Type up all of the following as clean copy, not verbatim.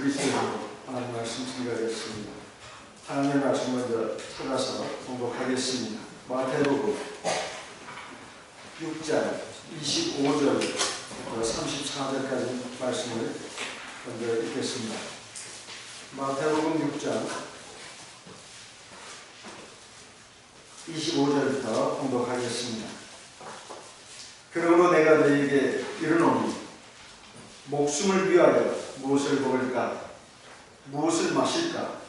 그리스도 이름으로 하나님 말씀 증거하겠습니다. 하나님의 말씀 먼저 찾아서 공독하겠습니다. 마태복음 6장 25절부터 34절까지 말씀을 먼저 읽겠습니다. 마태복음 6장 25절부터 공독하겠습니다. 그러므로 내가 너희에게 이르노니 목숨을 위하여 무엇을 먹을까? 무엇을 마실까?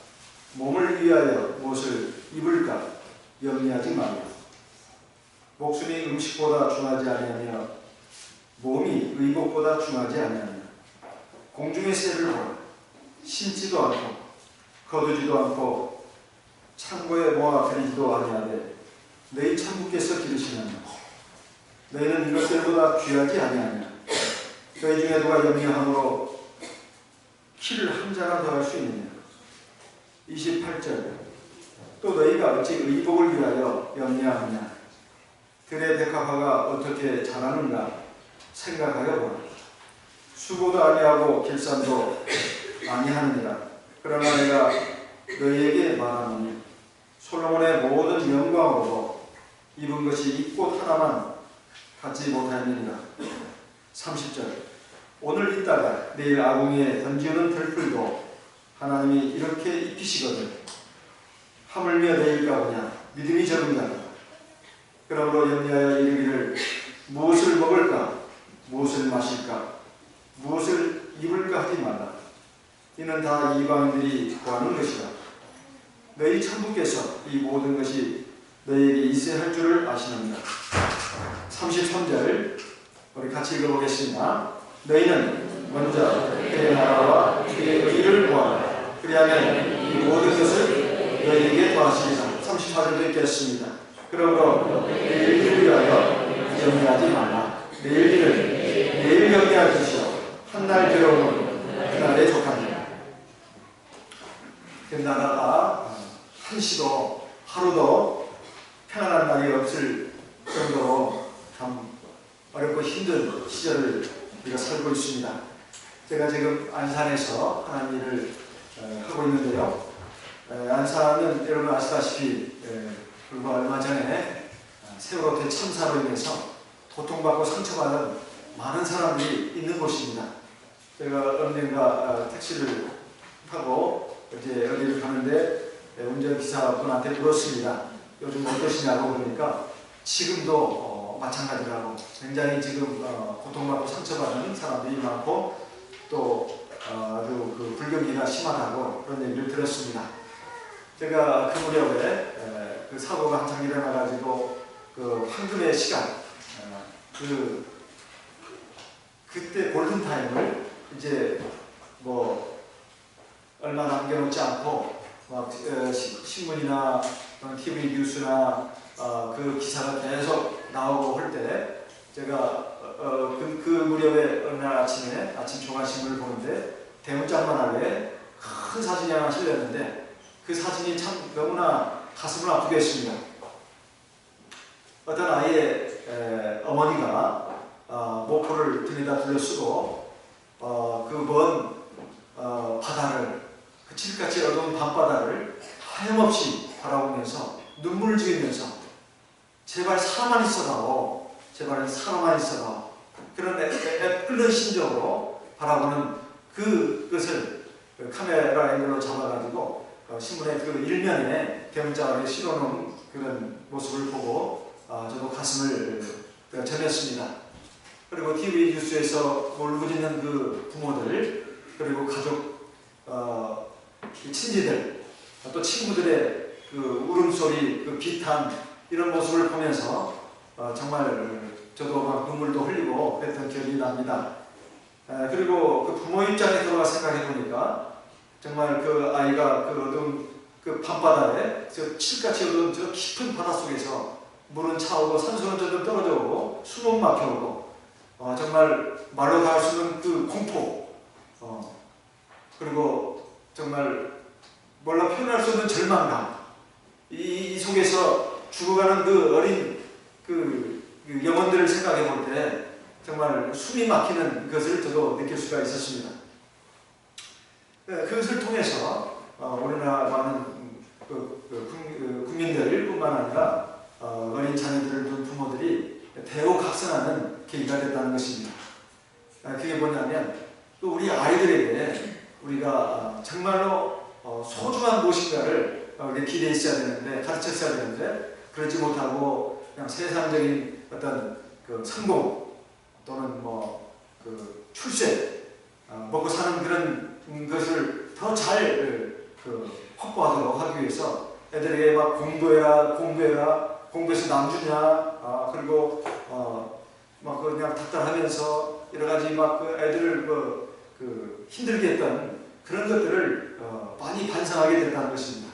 몸을 위하여 무엇을 입을까? 염려하지 말라. 목숨이 음식보다 중하지 아니하며 몸이 의복보다 중하지 아니하며 공중의 새를 보라. 심지도 않고 거두지도 않고 창고에 모아 들이지도 아니하되 너희 천부께서 기르시느냐? 너희는 이것들보다 귀하지 아니하냐? 너희 중에 누가 염려함으로 키를 한 자나 더할 수 있느냐? 28절. 또 너희가 어찌 의복을 위하여 염려하느냐? 들의 백합화가 어떻게 자라는가 생각하여 보라. 수고도 아니하고 길쌈도 아니하느니라. 그러나 내가 너희에게 말하노니 솔로몬의 모든 영광으로 입은 것이 이 꽃 하나만 갖지 못하느니라. 30절. 오늘 있다가 내일 아궁이에 던지는 들풀도 하나님이 이렇게 입히시거든 하물며 내일까 보냐 믿음이 적은 자다. 그러므로 염려하여 이르기를 무엇을 먹을까 무엇을 마실까 무엇을 입을까 하지 말라. 이는 다 이방인들이 구하는 것이라. 너희 천부께서 이 모든 것이 너희에게 있어야 할 줄을 아시느니라. 33절 우리 같이 읽어보겠습니다. 너희는 먼저 그의 나라와 그의 의를 구하라. 그리하면 이 모든 것을 너희에게 더하시리라. 34절도 읽겠습니다. 그러므로 내일을 위하여 염려하지 말라. 내일 일을 내일 염려할 것이요 한날 괴로움은 그날에 족하니라. 그 나라가 한시도 하루도 평안한 날이 없을 정도로 참 어렵고 힘든 시절을 우리가 살고 있습니다. 제가 지금 안산에서 하나님 일을 하고 있는데요. 안산은 여러분 아시다시피 불과 얼마 전에 세월호 대참사로 인해서 고통받고 상처받은 많은 사람들이 있는 곳입니다. 제가 언젠가 택시를 타고 이제 어디를 가는데 운전기사분한테 물었습니다. 요즘 어떠시냐고. 그러니까 지금도 마찬가지라고 굉장히 지금 고통받고 상처받는 사람들이 많고 또 아주 그 불경기가 심하다고 그런 얘기를 들었습니다. 제가 그 무렵에 그 사고가 한창 일어나가지고 그 황금의 시간 그때 골든타임을 이제 뭐 얼마 남겨놓지 않고 막 신문이나 TV 뉴스나 그 기사가 계속 나오고 할 때 제가 그 무렵에 어느 날 아침에 아침 종합신문을 보는데 대문짝만 하게 큰 사진이 하나 실렸는데 그 사진이 참 너무나 가슴을 아프게 했습니다. 어떤 아이의 어머니가 목포를 등에다 둘러쓰고 그 먼 바다를 그 칠흑같이 어두운 밤바다를 하염없이 바라보면서 눈물을 지으면서 제발 사람만 있어다오, 제발 사람만 있어다오, 그런 애끓는 심정으로 바라보는 그것을 카메라 앵글로 잡아가지고 신문의 그 일면에 대문짝을 실어놓은 그런 모습을 보고 저도 가슴을 전했습니다. 그리고 TV 뉴스에서 울부짖는 그 부모들 그리고 가족 친지들 또 친구들의 그 울음소리 그 비탄 이런 모습을 보면서 정말 저도 막 눈물도 흘리고 그랬던 기억이 납니다. 그리고 그 부모 입장에 들어가 생각해 보니까 정말 그 아이가 그 어두운 그 밤바다에 저 칠같이 어두운 저 깊은 바닷속에서 물은 차오고 산소는 점점 떨어져 오고 숨은 막혀오고 정말 말로 다 할 수 없는 그 공포 그리고 정말 뭘로 표현할 수 없는 절망감 이 속에서 죽어가는 그 어린 그 영혼들을 생각해 볼 때 정말 숨이 막히는 것을 저도 느낄 수가 있었습니다. 그것을 통해서 우리나라 많은 국민들뿐만 아니라 어린 자녀들을 둔 부모들이 대우각선하는 계기가 됐다는 것입니다. 그게 뭐냐면 또 우리 아이들에게 우리가 정말로 소중한 무엇인가를 기대했어야 되는데, 가르쳤어야 되는데, 그러지 못하고 그냥 세상적인 어떤 그 성공 또는 출세, 먹고 사는 그런 것을 더 잘 확보하도록 하기 위해서 애들에게 막 공부해라, 공부해서 남주냐, 그리고 그냥 닥달하면서 여러 가지 애들을 힘들게 했던 그런 것들을 많이 반성하게 됐다는 것입니다.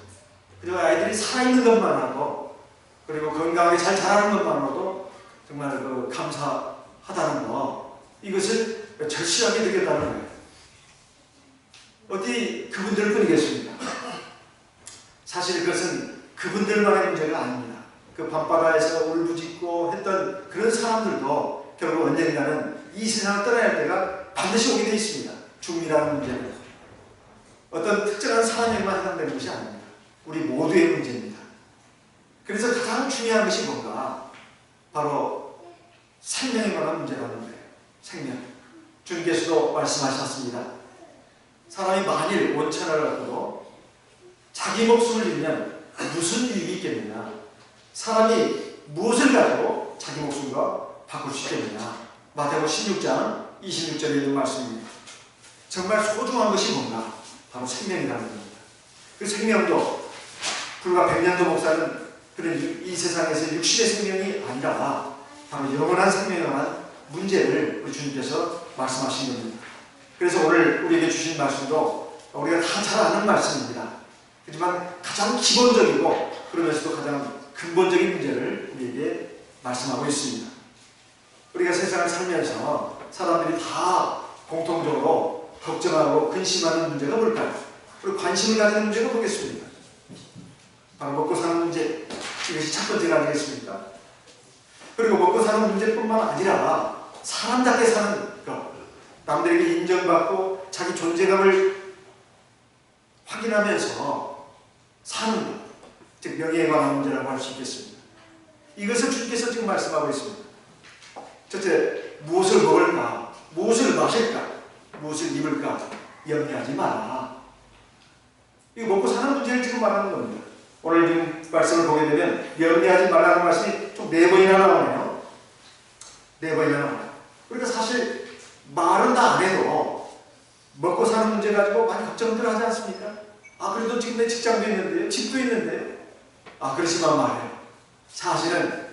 그리고 아이들이 살아있는 것만으로도, 그리고 건강하게 잘 자라는 것만으로도 정말 감사하다는 거, 이것을 절실하게 느꼈다는 거예요. 어디 그분들 뿐이겠습니까? 사실 그것은 그분들만의 문제가 아닙니다. 그 밤바다에서 울부짖고 했던 그런 사람들도 결국 언젠가는 이 세상을 떠나야 할 때가 반드시 오게 되어 있습니다. 죽음이라는 문제는 어떤 특정한 사람에게만 해당되는 것이 아닙니다. 우리 모두의 문제입니다. 그래서 가장 중요한 것이 뭔가? 바로 생명에 관한 문제라는 거예요. 생명. 주님께서도 말씀하셨습니다. 사람이 만일 원천을 갖고도 자기 목숨을 잃으면 무슨 유익이 있겠느냐? 사람이 무엇을 가지고 자기 목숨과 바꿀 수 있겠느냐? 마태복음 16장 26절에 있는 말씀입니다. 정말 소중한 것이 뭔가? 바로 생명이라는 겁니다. 그 생명도 불과 100년도 목사는 그런 이 세상에서 육신의 생명이 아니라 바로 영원한 생명에 관한 문제를 우리 주님께서 말씀하신 겁니다. 그래서 오늘 우리에게 주신 말씀도 우리가 다 잘 아는 말씀입니다. 하지만 가장 기본적이고 그러면서도 가장 근본적인 문제를 우리에게 말씀하고 있습니다. 우리가 세상을 살면서 사람들이 다 공통적으로 걱정하고 근심하는 문제가 뭘까요? 그리고 관심을 가지는 문제가 뭐겠습니까? 바로 먹고 사는 문제, 이것이 첫 번째가 아니겠습니까? 그리고 먹고 사는 문제뿐만 아니라 사람답게 사는 것, 남들에게 인정받고 자기 존재감을 확인하면서 사는 것, 즉 명예에 관한 문제라고 할 수 있겠습니다. 이것을 주님께서 지금 말씀하고 있습니다. 첫째, 무엇을 먹을까? 무엇을 마실까? 무엇을 입을까? 염려하지 마라. 이거 먹고 사는 문제를 지금 말하는 겁니다. 오늘 지금 말씀을 보게 되면 염려하지 말라는 말씀이 총 4번이나 나오네요. 4번이나 나와요. 그러니까 사실 말은 다 안 해도 먹고 사는 문제 가지고 많이 걱정들 하지 않습니까? 그래도 지금 내 직장도 있는데요, 집도 있는데요. 그렇지만 말이에요. 사실은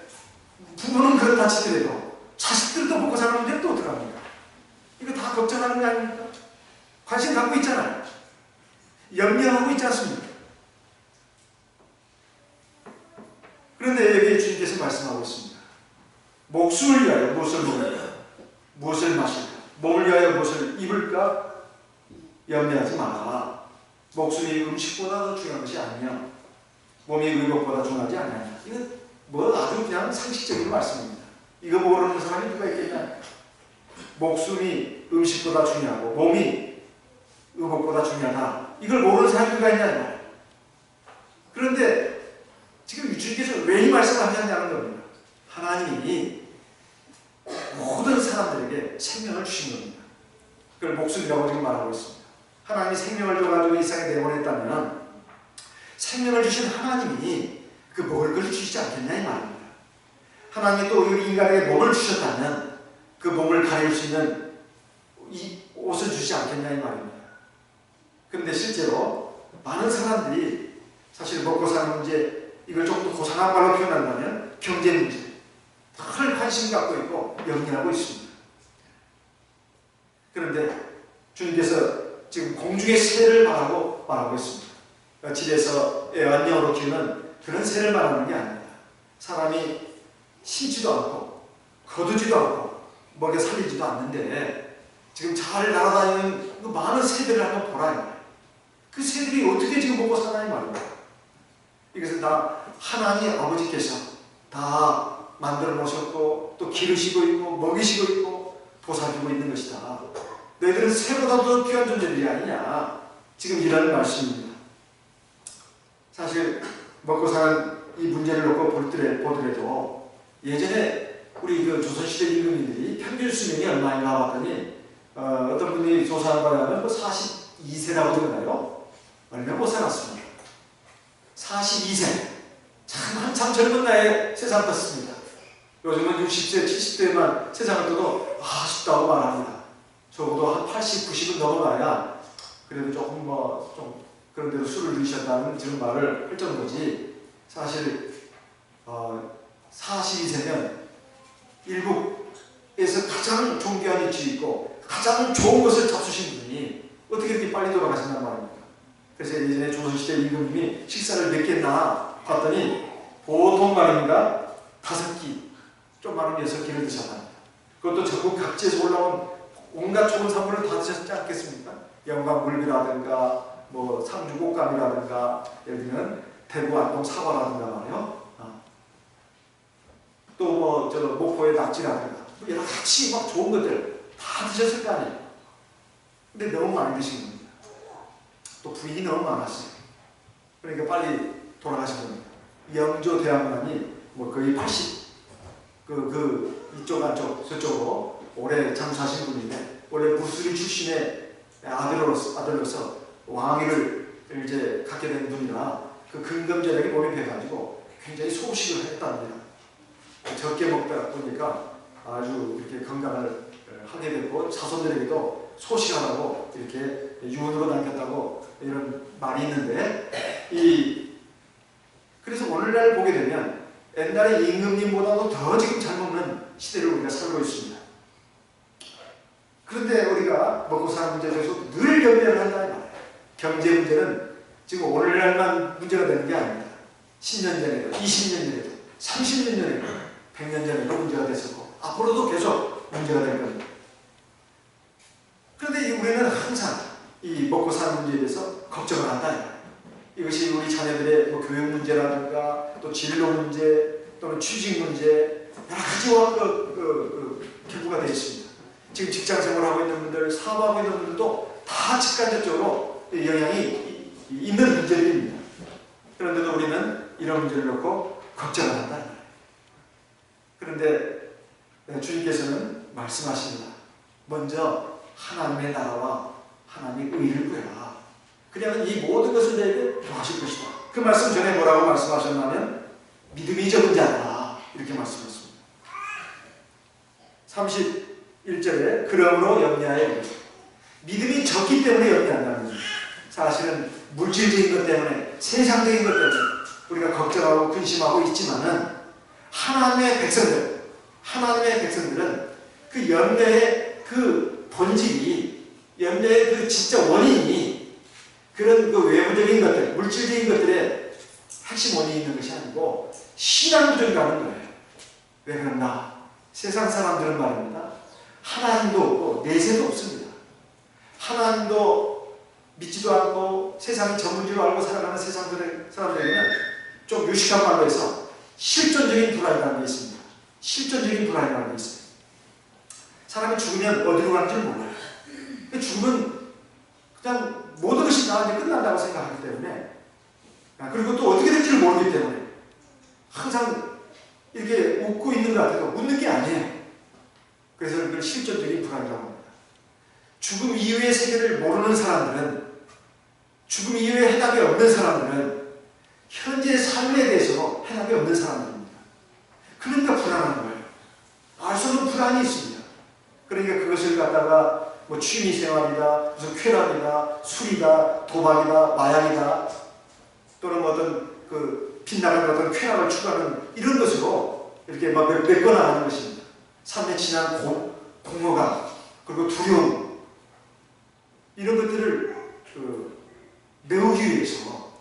부모는 그렇다 치더라도 자식들도 먹고 사는 문제는 또 어떡합니까? 이거 다 걱정하는 거 아닙니까? 관심 갖고 있잖아요. 염려하고 있지 않습니까? 그런데 여기 주님께서 말씀하고 있습니다. 목숨을 위하여 무엇을 먹을까? 무엇을 마실까? 몸을 위하여 무엇을 입을까? 염려하지 마라. 목숨이 음식보다 더 중요한 것이 아니냐? 몸이 의복보다 중요하지 않느냐? 이건 아주 그냥 상식적인 말씀입니다. 이거 모르는 사람이 누가 있겠냐? 목숨이 음식보다 중요하고 몸이 의복보다 중요하다. 이걸 모르는 사람이 누가 있냐? 그런데 지금 주님께서 왜 이 말씀을 하셨냐는 겁니다. 하나님이 모든 사람들에게 생명을 주신 겁니다. 그걸 목숨이라고 지금 말하고 있습니다. 하나님이 생명을 줘가지고 이 세상에 내보냈다면 생명을 주신 하나님이 그 먹을 것을 주시지 않겠냐 이 말입니다. 하나님이 또 우리 인간에게 몸을 주셨다면 그 몸을 가릴 수 있는 이 옷을 주시지 않겠냐 이 말입니다. 그런데 실제로 많은 사람들이 사실 먹고 사는 문제, 이걸 조금 더 고상한 말로 표현한다면 경제 문제, 늘 관심 갖고 있고 염려하고 있습니다. 그런데 주님께서 지금 공중의 새를 말하고 있습니다. 집에서 애완용으로 키우는 그런 새를 말하는 게 아닙니다. 사람이 심지도 않고 거두지도 않고 먹여 살리지도 않는데 지금 잘 날아다니는 그 많은 새들을 한번 보라. 그 새들이 어떻게 지금 먹고 사나이 말입니다. 이것은 다 하나님 아버지께서 다 만들어 놓으셨고 또 기르시고 있고 먹이시고 있고 보살피고 있는 것이다. 너희들은 새보다 더 귀한 존재들이 아니냐. 지금 이런 말씀입니다. 사실 먹고 사는 이 문제를 놓고 보더라도 예전에 우리 그 조선시대 임금님들이 평균 수명이 얼마인가 봤더니 어떤 분이 조사한 바에 하면 42세라고 되나요? 얼마 못 살았습니다. 42세. 참 한참 젊은 나이에 세상 떴습니다. 요즘은 60세, 70세만 세상을 떠도 아쉽다고 말합니다. 적어도 한 80, 90은 넘어가야 그래도 조금 좀 그런 데로 술을 드셨다는 그런 말을 할 정도지. 사실 42세면 일국에서 가장 존귀한 위치에 있고 가장 좋은 것을 잡수신 분이 어떻게 이렇게 빨리 돌아가신단 말입니까? 그래서 예전에 조선시대 임금님이 식사를 몇 개 했나 봤더니 보통 말입니다. 5끼, 좀 많은 6끼를 드셨답니다. 그것도 전국 각지에서 올라온 온갖 좋은 산물을 다 드셨지 않겠습니까? 영광물비라든가 뭐 상주 꽃감이라든가 예를 들면 대구 안동 사과라든가 말이요. 또 뭐 저 목포의 낙지라든가 여러 가지 막 좋은 것들 다 드셨을 거 아니에요. 근데 너무 많이 드신 겁니다. 또 부인이 너무 많았어요. 그러니까 빨리 돌아가신 겁니다. 영조 대왕만이 뭐 거의 80 이쪽 안쪽 저쪽으로 오래 장수하신 분인데 원래 무술인 출신의 아들로서 왕위를 이제 갖게 된 분이라 그 근검절약에 몸이 배가지고 굉장히 소식을 했답니다. 적게 먹다 보니까 아주 이렇게 건강을 하게 됐고 자손들에게도 소식하라고 이렇게 유언으로 남겼다고 이런 말이 있는데 그래서 오늘날 보게 되면 옛날에 임금님보다도 더 지금 잘 먹는 시대를 우리가 살고 있습니다. 그런데 우리가 먹고 사는 문제에 대해서 늘 염려를 한다는 말이에요. 경제 문제는 지금 오늘날만 문제가 되는 게 아닙니다. 10년 전에도, 20년 전에도, 30년 전에도, 100년 전에도 문제가 됐었고 앞으로도 계속 문제가 될 겁니다. 그런데 우리는 항상 이 먹고 사는 문제에 대해서 걱정을 한다. 이것이 우리 자녀들의 뭐 교육 문제라든가 또 진로 문제 또는 취직 문제 여러 가지와 결부가 되어 있습니다. 지금 직장 생활하고 있는 분들, 사업하고 있는 분들도 다 직간접적으로 영향이 있는 문제들입니다. 그런데도 우리는 이런 문제를 놓고 걱정을 한다. 그런데 주님께서는 말씀하십니다. 먼저 하나님의 나라와 하나님의 의를 구해라. 그러면 이 모든 것을 너에게 더하실 것이다. 그 말씀 전에 뭐라고 말씀하셨냐면 믿음이 적은 자라 이렇게 말씀하셨습니다. 31절에 그러므로 염려하여 믿음이 적기 때문에 염려한다는 겁니다. 사실은 물질적인 것 때문에 세상적인 것 때문에 우리가 걱정하고 근심하고 있지만은 하나님의 백성들은 그 염려의 그 본질이 염려의 그 진짜 원인이 그런 그 외부적인 것들, 물질적인 것들의 핵심 원인이 있는 것이 아니고 신앙 부족이라는 거예요. 왜 그런가? 세상 사람들은 말입니다. 하나님도 없고 내세도 없습니다. 하나님도 믿지도 않고 세상이 전부인 알고 살아가는 세상 사람들에게는 좀 유식한 말로 해서 실존적인 불안이라는 게 있습니다. 실존적인 불안이라는 게 있어요. 사람이 죽으면 어디로 가는지 몰라요. 죽으면 그냥 모든 것이 다 이제 끝난다고 생각하기 때문에 그리고 또 어떻게 될지를 모르기 때문에 항상 이렇게 웃고 있는 것 같아도 웃는 게 아니에요. 그래서 이걸 실존적인 불안이라고 합니다. 죽음 이후의 세계를 모르는 사람들은 죽음 이후에 해답이 없는 사람들은 현재 삶에 대해서도 해답이 없는 사람들입니다. 그러니까 불안한 거예요. 알 수 없는 불안이 있습니다. 그러니까 그것을 갖다가 뭐 취미생활이다, 무슨 쾌락이다, 술이다, 도박이다, 마약이다, 또는 어떤 그 빗나가는 어떤 쾌락을 추구하는 이런 것으로 이렇게 막 메꿔나가는 것입니다. 삶에 지난 공허감, 그리고 두려움, 이런 것들을 메우기 위해서,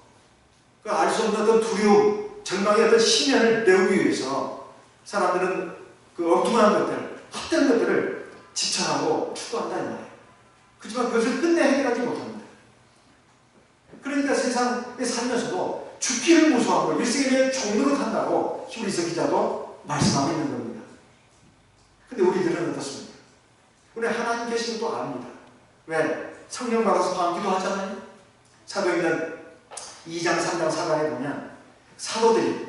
알 수 없는 어떤 두려움, 절망의 어떤 심연을 메우기 위해서 사람들은 그 엉뚱한 것들, 헛된 것들을 집착하고 추구한다 이 말이에요. 그렇지만 그것을 끝내 해결하지 못합니다. 그러니까 세상에 살면서도 죽기를 무서워하고 일생에 종로를 탄다고 히브리서 기자도 말씀하고 있는 겁니다. 근데 우리들은 어떻습니까? 우리 하나님 계신 것도 압니다. 왜? 성령 받아서 방기도 하잖아요. 사도행전 2장, 3장, 4장에 보면 사도들이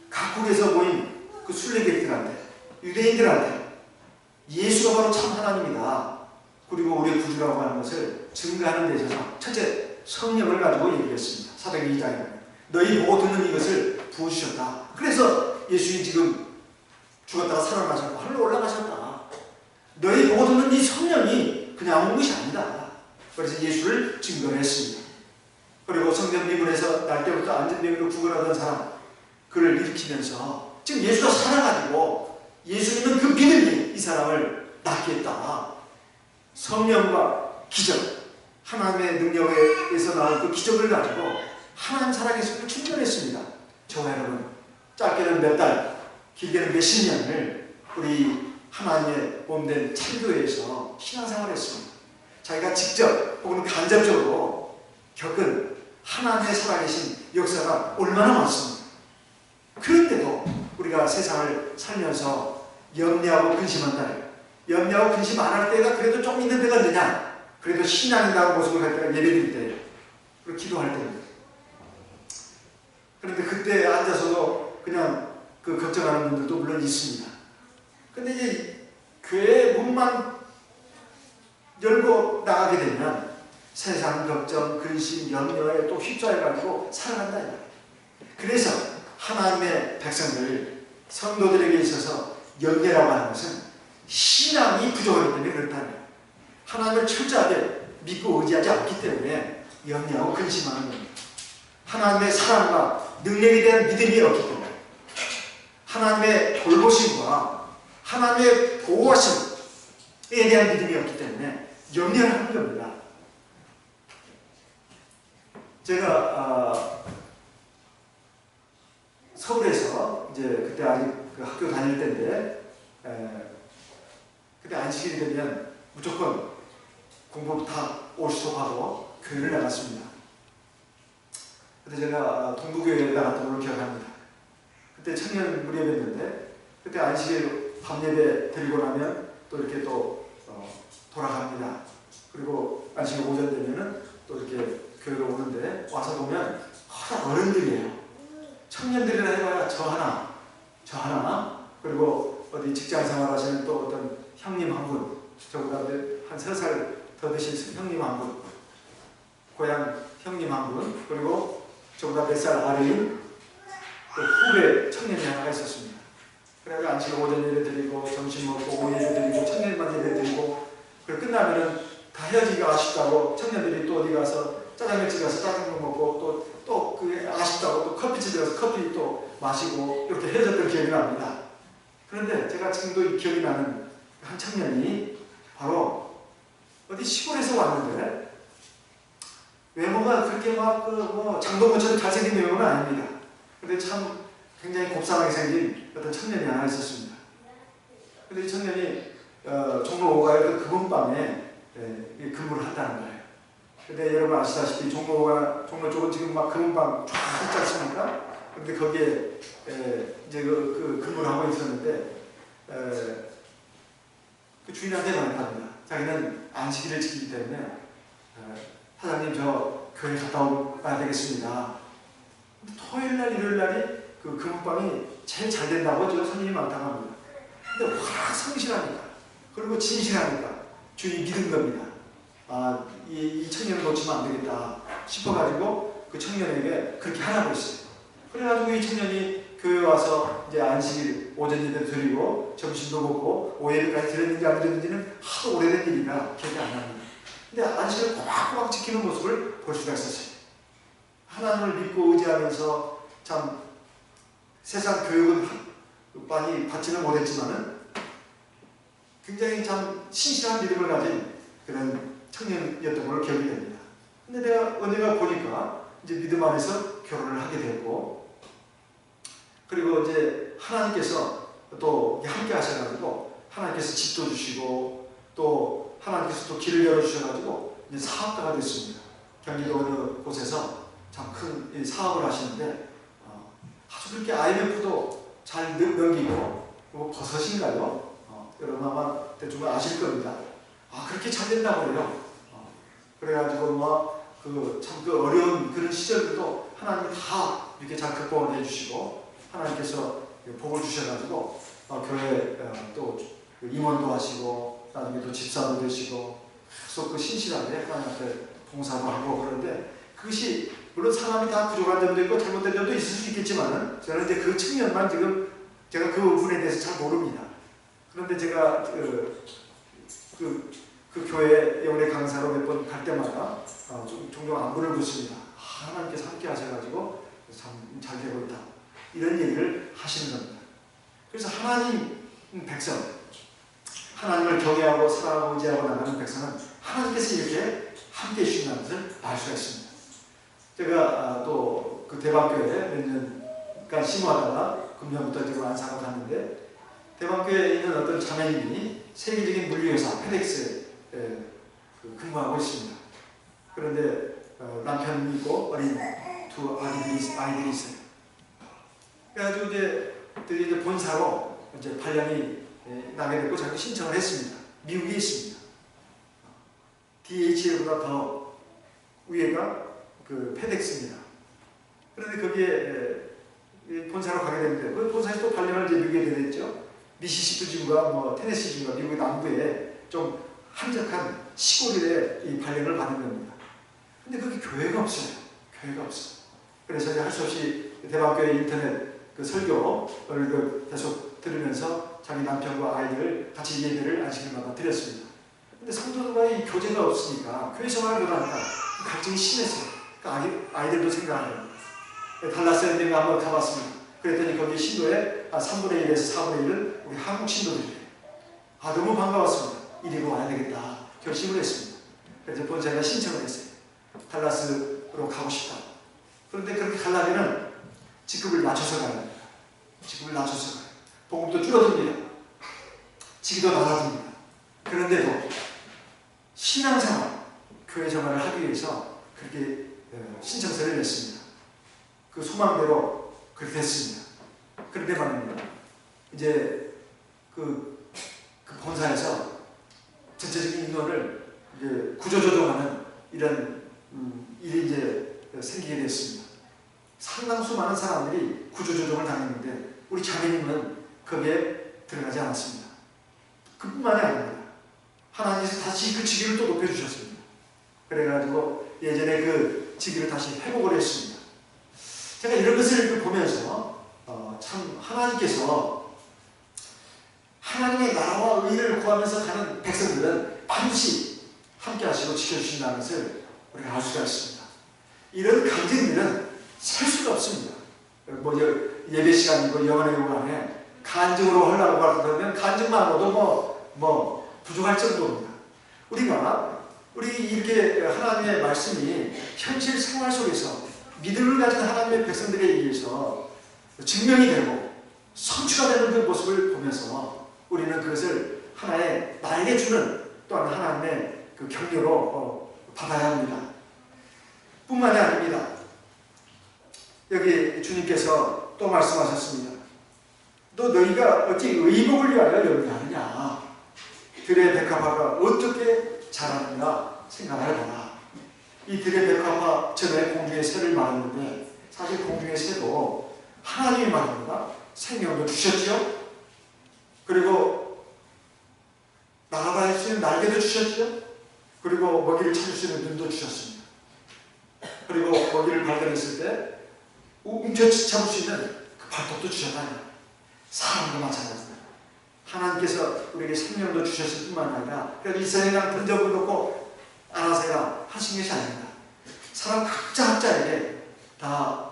각국에서 모인 그 순례객들한테, 유대인들한테 예수가 바로 참 하나님이다, 그리고 우리의 구주라고 하는 것을 증거하는 데 있어서 첫째 성령을 가지고 얘기했습니다. 사도행전 2장에 보면 너희 보고 듣는 이것을 부어주셨다. 그래서 예수님 지금 죽었다가 살아나셨고 하늘로 올라가셨다. 너희 보고 듣는 이 성령이 그냥 온 것이 아니다. 그래서 예수를 증거했습니다. 그리고 성전 미문에서 날 때부터 안전병으로 구걸하던 사람, 그를 일으키면서 지금 예수가 살아가지고 예수 믿는 그 믿음이 이 사람을 낫게 했다. 성령과 기적, 하나님의 능력에서 나온 그 기적을 가지고 하나님 살아계심을 충전했습니다. 저와 여러분, 짧게는 몇 달, 길게는 몇십 년을 우리 하나님의 몸된 참교회에서 신앙생활을 했습니다. 자기가 직접 혹은 간접적으로 겪은 하나님의 살아계신 역사가 얼마나 많습니다. 그런데도 우리가 세상을 살면서 염려하고 근심한다. 염려하고 근심 안 할 때가 그래도 좀 있는 데가 있느냐? 그래도 신앙이라는 모습을 할 때가 예배드릴 때, 그리고 기도할 때입니다. 그런데 그때 앉아서도 그냥 그 걱정하는 분들도 물론 있습니다. 근데 이제 교회 문만 열고 나가게 되면 세상 걱정, 근심, 염려에 또 휩싸여가지고 살아간다. 그래서 하나님의 백성들, 성도들에게 있어서 염려라고 하는 것은 신앙이 부족하기 때문에 그렇다는 거예요. 하나님을 철저하게 믿고 의지하지 않기 때문에 염려하고 근심하는 겁니다. 하나님의 사랑과 능력에 대한 믿음이 없기 때문에, 하나님의 돌보심과 하나님의 보호하심에 대한 믿음이 없기 때문에 염려를 하는 겁니다. 제가 서울에서 이제 그때 아직 그 학교 다닐 때인데, 그때 안식일이 되면 무조건 공부 다 올 수업하고 교회를 나갔습니다. 그때 제가 동부교회에 나갔던 걸로 기억합니다. 그때 청년 무렵이었는데, 그때 안식일 밤예배 드리고 나면 또 이렇게 또 돌아갑니다. 그리고 안식일 오전 되면은 또 이렇게 교회로 오는데, 와서 보면 어른들이에요. 청년들이라 해봐야 저 하나, 그리고 어디 직장 생활 하시는 또 어떤 형님 한 분, 저보다 한 3살 더 드신 형님 한 분, 고향 형님 한 분, 그리고 저보다 몇 살 아래인 또 후배 청년이 하나가 있었습니다. 그래서 안식 오전 예배 드리고, 점심 먹고, 오후 예배 드리고, 청년만 예배 드리고, 그리고 끝나면은 다 헤어지기가 아쉽다고 청년들이 또 어디 가서 짜장면집 가서 짜장면 먹고, 또 그게 아쉽다고 또 커피집에 가서 커피 또 마시고, 이렇게 헤어졌던 기억이 납니다. 그런데 제가 지금도 기억이 나는 한 청년이 바로 어디 시골에서 왔는데, 외모가 그렇게 막 장동건처럼 잘생긴 외모는 아닙니다. 근데 참 굉장히 곱상하게 생긴 어떤 청년이 하나 있었습니다. 근데 이 청년이 종로 5가의 그 금은방에 근무를 한다는 거예요. 근데 여러분 아시다시피 종로 쪽은 지금 막 금은방 쫙 있지 않습니까? 근데 거기에 이제 그 근무를 하고 있었는데, 그 주인한테 말합니다. 자기는 안식일을 지키기 때문에 사장님 저 교회 갔다 와야 되겠습니다. 토요일날 일요일날이 그 금은방이 제일 잘 된다고 저 손님이 많다고 합니다. 근데 워낙 성실하니까, 그리고 진실하니까 주인이 믿은 겁니다. 이 청년을 놓치면 안 되겠다 싶어가지고 그 청년에게 그렇게 하라고 했어요. 그래가지고 이 청년이 교회 와서 이제 안식일 오전 예배 드리고 점심도 먹고 오후 예배까지 드렸는지 안 드렸는지는 하도 오래된 일이라 기억이 안 납니다. 근데 안식일을 꼬박꼬박 지키는 모습을 볼 수가 있었어요. 하나님을 믿고 의지하면서 참 세상 교육은 많이 받지는 못했지만은 굉장히 참 신실한 믿음을 가진 그런 청년이었던 걸로 기억이 됩니다. 근데 내가 언젠가 보니까 이제 믿음 안에서 결혼을 하게 됐고, 그리고 이제 하나님께서 또 함께 하셔가지고 하나님께서 집도 주시고 또 하나님께서 또 길을 열어주셔가지고 이제 사업가가 됐습니다. 경기도 어느 곳에서 참 큰 사업을 하시는데, 아주 그렇게 IMF도 잘 넘기고, 버섯인가요? 여러분 아마 대충 아실 겁니다. 그렇게 잘 된다고 그래요. 그래가지고 참 그 어려운 그런 시절들도 하나님이 다 이렇게 잘 극복을 해주시고 하나님께서 복을 주셔가지고 교회 또 임원도 하시고 나중에 또 집사도 되시고 계속 그 신실하게 하나님 앞에 봉사도 하고 그러는데 그것이 물론 사람이 다 부족한 점도 있고 잘못된 점도 있을 수 있겠지만은 저는 이제 그 측면만 지금 제가 그 부분에 대해서 잘 모릅니다. 그런데 제가 그 교회 영혼의 강사로 몇 번 갈 때마다 종종 안부를 묻습니다. 하나님께서 함께 하셔가지고 참 잘 되고 있다. 이런 얘기를 하시는 겁니다. 그래서 하나님 백성, 하나님을 경외하고 사랑하고 의지하고 나가는 백성은 하나님께서 이렇게 함께 해주신다는 것을 알 수가 있습니다. 제가 또 그 대방교회에 몇 년간 심호하다가 금년부터 지금 안산을 갔는데 대방교회에 있는 어떤 자매님이 세계적인 물류회사 페덱스에 근무하고 있습니다. 그런데 남편이 있고 어린 두 아이들이 있어요. 그래가지고 이제 본사로 이제 발령이 나게 됐고 자기 신청을 했습니다. 미국에 있습니다. DHL보다 더 위에가 그 페덱스입니다. 그런데 거기에 본사로 가게 되는데 그 본사에서 또 발령을 이제 미국에 내렸죠. 미시시피 주가 테네시 주가 미국 남부에 좀 한적한 시골에 이 발령을 받은 겁니다. 근데 거기 교회가 없어요. 교회가 없어. 그래서 할 수 없이 대방교회 인터넷 그 설교를 계속 들으면서 자기 남편과 아이들 같이 예배를 안식일마다 드렸습니다. 근데 성도들과의 교제가 없으니까 교회 생활을 못하니까 갈증이 심했어요. 그러니까 아이들도 생각하는 달라스에 내가 한번 가봤습니다. 그랬더니 거기 신도에 3분의 1에서 4분의 1은 우리 한국 신도들이에요. 너무 반가웠습니다. 이리로 와야 되겠다 결심을 했습니다. 그래서 본사에다 신청을 했어요. 달라스로 가고 싶다. 그런데 그렇게 가려면 직급을 낮춰서 가야 됩니다. 직급을 낮춰서 가요. 봉급도 줄어듭니다. 직위도 낮아집니다. 그런데도 신앙생활, 교회 생활을 하기 위해서 그렇게 신청서를 냈습니다. 그 소망대로 그렇게 됐습니다. 그런데 말입니다. 이제 그 본사에서 전체적인 인원을 이제 구조조정하는 이런 일이 이제 생기게 됐습니다. 상당수 많은 사람들이 구조조정을 당했는데 우리 자매님은 거기에 들어가지 않았습니다. 그뿐만이 아닙니다. 하나님께서 다시 그 직위를 또 높여주셨습니다. 그래가지고 예전에 그 직위를 다시 회복을 했습니다. 제가 이런 것을 보면서 참 하나님께서 하나님의 나라와 의를 구하면서 가는 백성들은 반드시 함께 하시고 지켜주신다는 것을 우리가 알 수가 있습니다. 이런 간증들은 셀 수가 없습니다. 예배 시간이고 영원의 요간에 간증으로 하려고 하면 간증만으로도 부족할 정도입니다. 우리 이렇게 하나님의 말씀이 현실 생활 속에서 믿음을 가진 하나님의 백성들에 의해서 증명이 되고 성취가 되는 그 모습을 보면서 우리는 그것을 하나의 나에게 주는 또한 하나님의 그 격려로 받아야 합니다. 뿐만이 아닙니다. 여기 주님께서 또 말씀하셨습니다. 너희가 어찌 의복을 위하여 염려하느냐. 들의 백합화가 어떻게 자라느냐 생각을 해보라. 이 들의 백합화 전에 공중의 새를 말했는데 사실 공중의 새도 하나님이 말합니다. 생명도 주셨죠. 그리고 날아다닐 수 있는 날개도 주셨죠. 그리고 먹이를 찾을 수 있는 눈도 주셨습니다. 그리고 먹이를 발견했을 때 움켜잡을 수 있는 그 발톱도 주셨다니. 사람도 마찬가지입니다. 하나님께서 우리에게 생명도 주셨을 뿐만 아니라 이스라엘이랑 던져놓고 알아서 해라 하신 것이 아닙니다. 사람 각자에게 다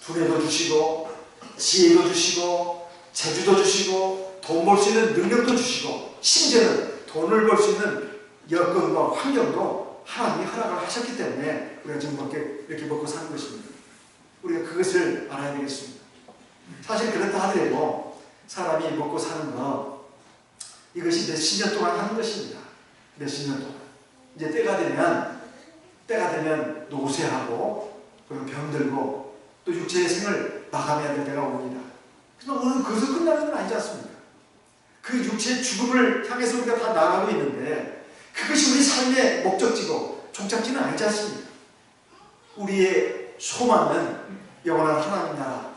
두뇌도 주시고 지혜도 주시고 재주도 주시고 돈 벌 수 있는 능력도 주시고 심지어는 돈을 벌 수 있는 여건과 환경도 하나님이 허락을 하셨기 때문에 우리가 지금 이렇게 먹고 사는 것입니다. 우리가 그것을 알아야 되겠습니다. 사실 그렇다 하더라도 사람이 먹고 사는 거 이것이 몇십 년 동안 하는 것입니다. 몇십 년 동안. 이제 때가 되면 노쇠하고 그리고 병들고 또 육체의 생을 마감해야 될 때가 옵니다. 그러나 오늘 그것을 끝나는 건 아니지 않습니까? 그 육체의 죽음을 향해서 우리가 다 나아가고 있는데 그것이 우리 삶의 목적지고 종착지는 아니지 않습니까? 우리의 소망은 영원한 하나님 나라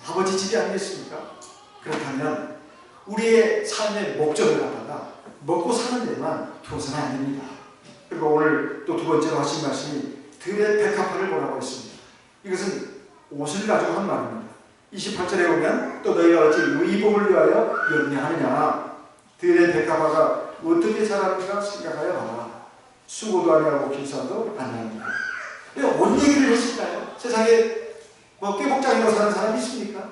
아버지 집이 아니겠습니까? 그렇다면 우리의 삶의 목적을 갖다가 먹고 사는 데만 두어서는 안 됩니다. 그리고 오늘 또 두 번째로 하신 말씀이 들의 백합화를 뭐라고 했습니다. 이것은 옷을 가지고 한 말입니다. 28절에 보면 또 너희가 어찌 의복을 위하여 염려하느냐. 들의 백합화가 어떻게 자라는가 생각하여 봐라. 수고도 아니하고 길쌈도 아니합니다. 왜 옷 얘기를 했을까요? 세상에 뭐 꾀복장으로 사는 사람이 있습니까?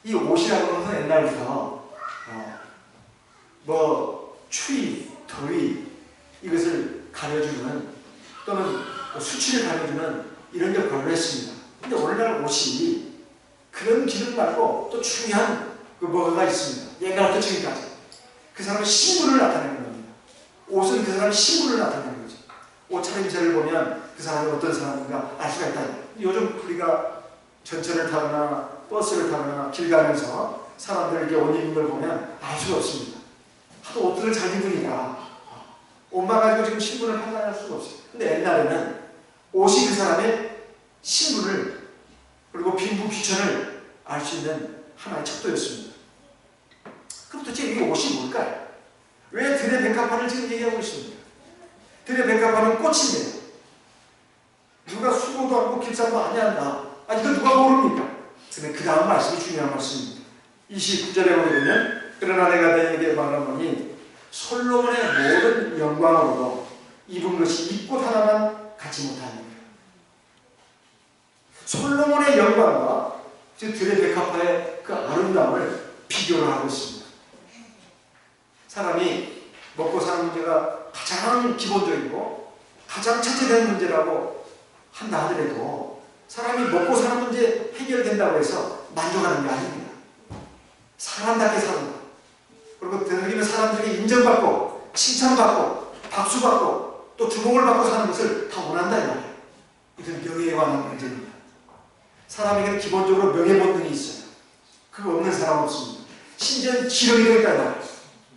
이 옷이라고 하는 것은 옛날부터 뭐 추위, 더위 이것을 가려주는 또는 수치를 가려주는 이런 역할을 했습니다. 근데 오늘날 옷이 그런 기능 말고 또 중요한 뭐가 있습니다. 옛날부터 지금까지 그 사람의 신분을 나타내는 겁니다. 옷은 그 사람의 신분을 나타내는 거죠. 옷차림새를 보면 그 사람이 어떤 사람인가 알 수가 있다. 요즘 우리가 전철을 타거나 버스를 타거나 길 가면서 사람들에게 옷 입는 걸 보면 알 수가 없습니다. 하도 옷들을 잘 입으니까 옷만 가지고 지금 신분을 판단할 수가 없어요. 근데 옛날에는 옷이 그 사람의 신분을 그리고 빈부귀천을 알 수 있는 하나의 척도였습니다. 그럼 도대체 이 옷이 뭘까요? 왜 들의 백합화를 지금 얘기하고 있습니까? 들의 백합화는 꽃인데요. 누가 수고도 않고 길쌈도 아니한다. 이걸 누가 모릅니까? 근데 그 다음 말씀이 중요한 말씀입니다. 29절에 보게 되면 그러나 내가 너에게 말하노니 솔로몬의 모든 영광으로도 입은 것이 이 꽃 하나만 갖지 못하느니라. 솔로몬의 영광과 들의 백합화의 그 아름다움을 비교를 하고 있습니다. 사람이 먹고 사는 문제가 가장 기본적이고 가장 첫째된 문제라고 한다 하더라도 사람이 먹고 사는 문제 해결된다고 해서 만족하는 게 아닙니다. 사람답게 사는 것. 그리고 되도록이면 사람들에게 인정받고 칭찬받고 박수받고 또 주목을 받고 사는 것을 다 원한다 이 말이에요. 이건 명예에 관한 문제입니다. 사람에게는 기본적으로 명예 본능이 있어요. 그거 없는 사람 없습니다. 심지어 지렁이도 있다 이 말이에요.